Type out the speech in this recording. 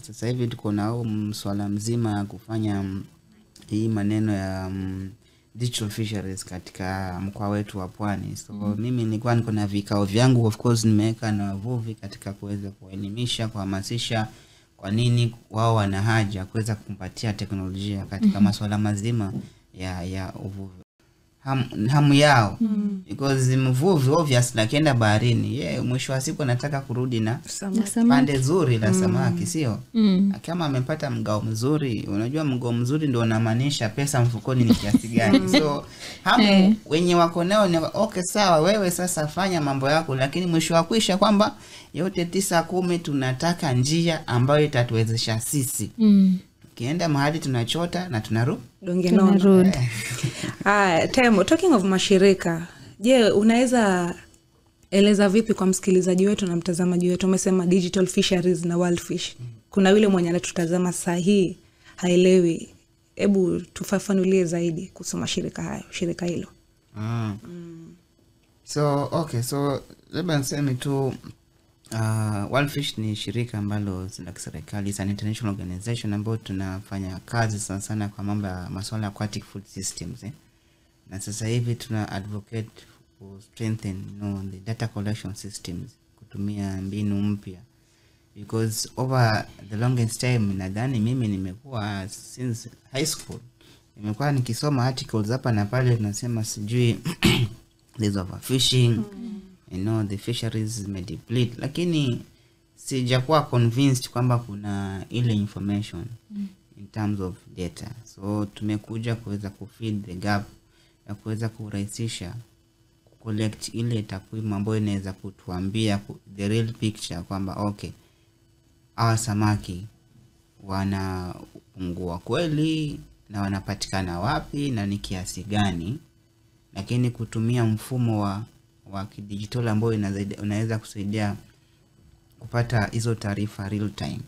Sasa hivi tuko na mswala mzima kufanya hii maneno ya digital fisheries katika mkoa wetu wa Pwani. So mimi nilikuwa niko na vikao vyangu, of course nimeweka na wavuvi katika kuweza kuelimisha, kuhamasisha kwa nini wao wana haja kuweza kumpatia teknolojia katika masuala mazima ya uvuvi. Hamu yao because mvuvi obviously akienda baharini mwisho wa siku anataka kurudi na pande zuri la samaki, sio? Kama amepata mgao mzuri, unajua mgao mzuri ndio unamaanisha pesa mfukoni ni kiasi gani. So hamu wenye wako nao ni okay, sawa, wewe sasa fanya mambo yako, lakini mwisho wa kuisha kwamba yote 9-10 tunataka njia ambayo itatuwezesha sisi kienda mahali tunachota na tunarudi. Temo, talking of mashirika, je, unaweza eleza vipi kwa msikilizaji wetu na mtazamaji wetu? Umesema digital fisheries na wild fish. Kuna yule mwenye anatutazama sahihi haelewi. Hebu tufafanulie zaidi kuhusu mashirika hayo, shirika hilo. So labda niseme tu Wild Fish ni shirika ambalo la kiserikali, it's an international organization ambayo tunafanya kazi sana kwa mambo ya masuala ya aquatic food systems. Na sasa hivi tuna advocate for strengthen the data collection systems, kutumia mbinu mpya, because over the longest time nadhani mimi nimekuwa since high school nimekuwa nikisoma articles hapa na pale tunasema sijui there's overfishing, the fisheries may deplete, lakini sijakuwa convinced kwamba kuna ile information in terms of data. So tumekuja kuweza kufill the gap ya kuweza kurahisisha collect ile takwimu ambayo inaweza kutuambia the real picture kwamba okay, hawa samaki wanapungua kweli na wanapatikana wapi na ni kiasi gani, lakini kutumia mfumo wa kidijitali ambao unaweza kusaidia kupata hizo taarifa real time.